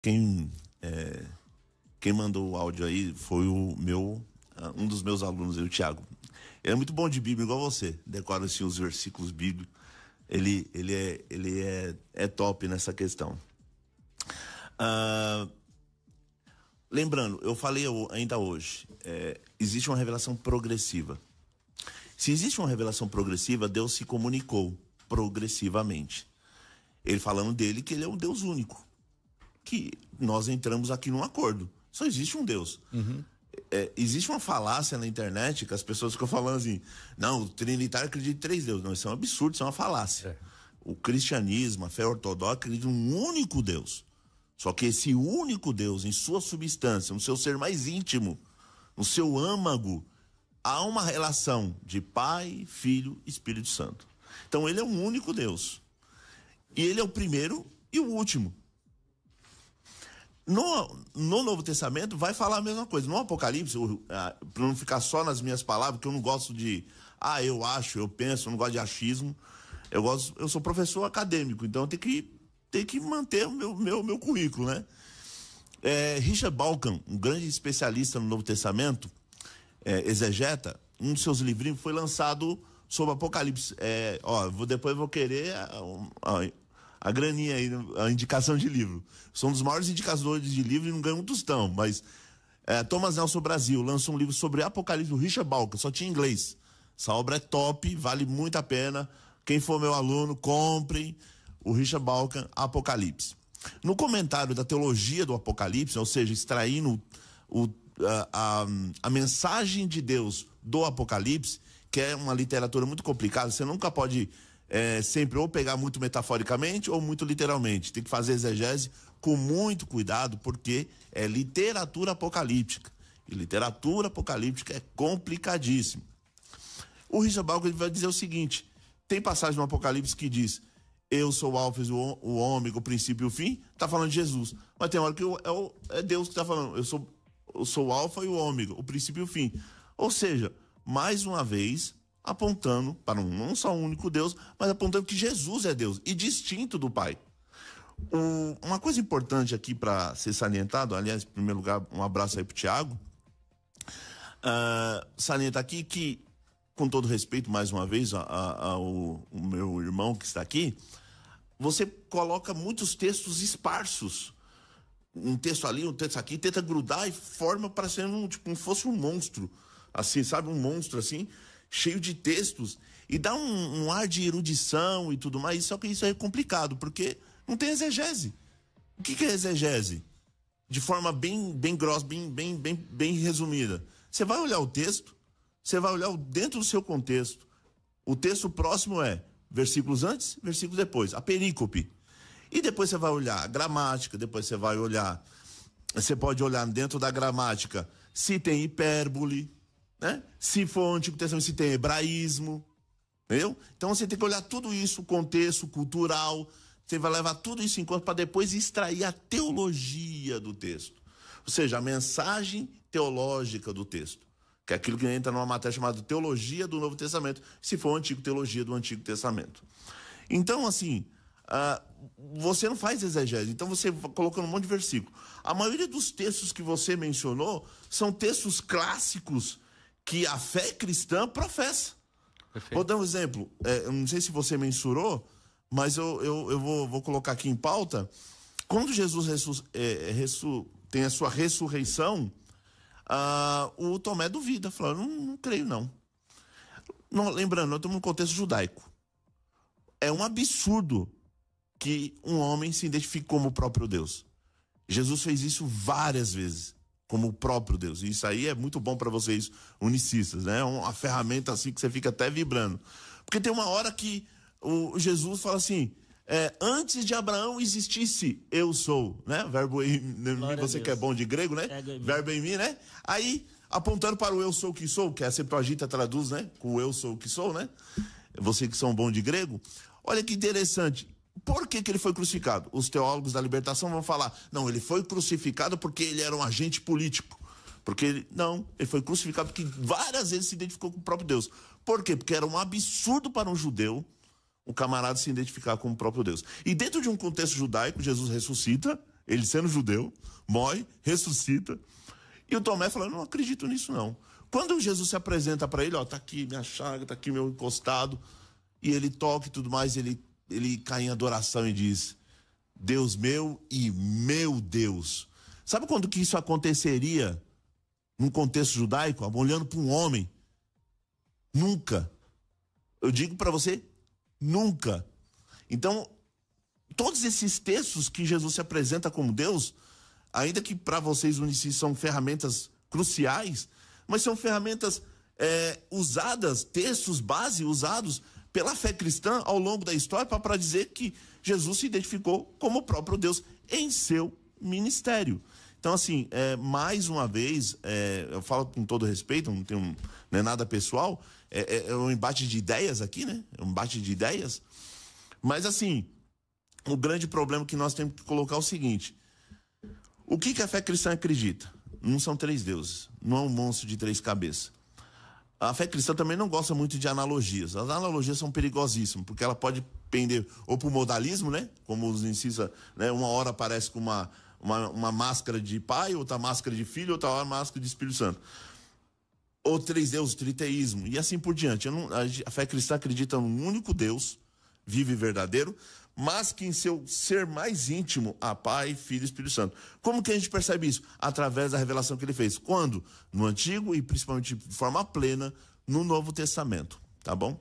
Quem, quem mandou o áudio aí foi um dos meus alunos, o Thiago. Ele é muito bom de Bíblia, igual você. Decora assim, os versículos bíblicos. Ele é top nessa questão. Lembrando, eu falei ainda hoje, existe uma revelação progressiva. Se existe uma revelação progressiva, Deus se comunicou progressivamente. Ele falando dele que ele é um Deus único. Que nós entramos aqui num acordo. Só existe um Deus. Uhum. Existe uma falácia na internet que as pessoas ficam falando assim, não, o trinitário acredita em 3 deuses. Não, isso é um absurdo, isso é uma falácia. O cristianismo, a fé ortodoxa acredita em um único Deus. Só que esse único Deus, em sua substância, no seu ser mais íntimo, no seu âmago, há uma relação de Pai, Filho e Espírito Santo. Então ele é um único Deus. E ele é o primeiro e o último. No Novo Testamento vai falar a mesma coisa. No Apocalipse, para não ficar só nas minhas palavras, porque eu não gosto de, eu acho, eu penso, eu não gosto de achismo. Eu sou professor acadêmico, então eu tenho que manter o meu currículo, né? Richard Dawkins, um grande especialista no Novo Testamento, exegeta, um dos seus livrinhos foi lançado sobre Apocalipse. Depois eu vou querer a graninha aí, a indicação de livro. São um dos maiores indicadores de livro e não ganha um tostão, mas Thomas Nelson Brasil lançou um livro sobre Apocalipse do Richard Dawkins, só tinha em inglês. Essa obra é top, vale muito a pena. Quem for meu aluno, comprem o Richard Dawkins, Apocalipse. No comentário da teologia do Apocalipse, ou seja, extraindo a mensagem de Deus do Apocalipse, que é uma literatura muito complicada, você nunca pode sempre ou pegar muito metaforicamente ou muito literalmente. Tem que fazer exegese com muito cuidado, porque é literatura apocalíptica. E literatura apocalíptica é complicadíssimo. O Richard Dawkins vai dizer o seguinte: tem passagem no Apocalipse que diz: eu sou o alfa e o ômega, o princípio e o fim. Está falando de Jesus. Mas tem hora que é Deus que está falando: eu sou o alfa e o ômega, o princípio e o fim. Ou seja, mais uma vez, apontando para não só um único Deus, mas apontando que Jesus é Deus e distinto do Pai. Uma coisa importante aqui para ser salientado, aliás, em primeiro lugar, um abraço aí para o Thiago, salientar aqui que, com todo respeito, mais uma vez, ao meu irmão que está aqui, você coloca muitos textos esparsos. Um texto ali, um texto aqui, tenta grudar e forma parecendo como se fosse um monstro. Assim, sabe? Um monstro, assim, cheio de textos. E dá um ar de erudição e tudo mais. Só que isso é complicado, porque não tem exegese. O que é exegese? De forma bem grossa, bem resumida. Você vai olhar o texto, você vai olhar dentro do seu contexto. O texto próximo é versículos antes, versículos depois, a perícope. E depois você vai olhar a gramática, depois você vai olhar... Você pode olhar dentro da gramática se tem hipérbole, né? Se for o Antigo Testamento, se tem hebraísmo, entendeu? Então você tem que olhar tudo isso, o contexto cultural, você vai levar tudo isso em conta para depois extrair a teologia do texto. Ou seja, a mensagem teológica do texto, que é aquilo que entra numa matéria chamada Teologia do Novo Testamento, se for o Antigo, Teologia do Antigo Testamento. Então, assim, você não faz exegese, então você colocando um monte de versículo. A maioria dos textos que você mencionou são textos clássicos que a fé cristã professa. Perfeito. Vou dar um exemplo, eu não sei se você mensurou, mas eu vou colocar aqui em pauta. Quando Jesus tem a sua ressurreição, o Tomé duvida, falou: não creio não. Lembrando, nós estamos num contexto judaico. É um absurdo que um homem se identifique como o próprio Deus. Jesus fez isso várias vezes, como o próprio Deus. E isso aí é muito bom para vocês unicistas, né? É uma ferramenta assim que você fica até vibrando. Porque tem uma hora que o Jesus fala assim: antes de Abraão existisse, eu sou, né? Verbo em mim, você que é bom de grego, né? Verbo em mim, né? Aí, apontando para o eu sou o que sou, que a Septuaginta traduz, né? Com o eu sou o que sou, né? Você que são bom de grego. Olha que interessante. Por que ele foi crucificado? Os teólogos da libertação vão falar: não, ele foi crucificado porque ele era um agente político. Porque ele foi crucificado porque várias vezes se identificou com o próprio Deus. Por quê? Porque era um absurdo para um judeu o camarada se identificar com o próprio Deus. E dentro de um contexto judaico, Jesus ressuscita, ele sendo judeu, morre, ressuscita. E o Tomé falando, não acredito nisso não. Quando Jesus se apresenta para ele, ó, tá aqui minha chaga, tá aqui meu encostado, e ele toca e tudo mais, ele cai em adoração e diz, Deus meu e meu Deus. Sabe quando que isso aconteceria num contexto judaico, olhando para um homem? Nunca. Eu digo para você, nunca. Então, todos esses textos que Jesus se apresenta como Deus, ainda que para vocês unicis são ferramentas cruciais, mas são ferramentas usadas, textos base usados pela fé cristã ao longo da história para dizer que Jesus se identificou como o próprio Deus em seu ministério. Então, assim, mais uma vez, eu falo com todo respeito, não é nada pessoal, é um embate de ideias aqui, né? É um embate de ideias. Mas, assim, o grande problema que nós temos que colocar é o seguinte: o que a fé cristã acredita? Não são três deuses, não é um monstro de três cabeças. A fé cristã também não gosta muito de analogias. As analogias são perigosíssimas, porque ela pode pender ou para o modalismo, né? Como os ensina, né? Uma hora aparece com uma máscara de pai, outra máscara de filho, outra hora máscara de Espírito Santo. Ou três deuses, triteísmo, e assim por diante. A fé cristã acredita num único Deus, vivo e verdadeiro, mas que em seu ser mais íntimo há Pai, Filho e Espírito Santo. Como que a gente percebe isso? Através da revelação que ele fez. Quando? No Antigo e principalmente de forma plena no Novo Testamento. Tá bom?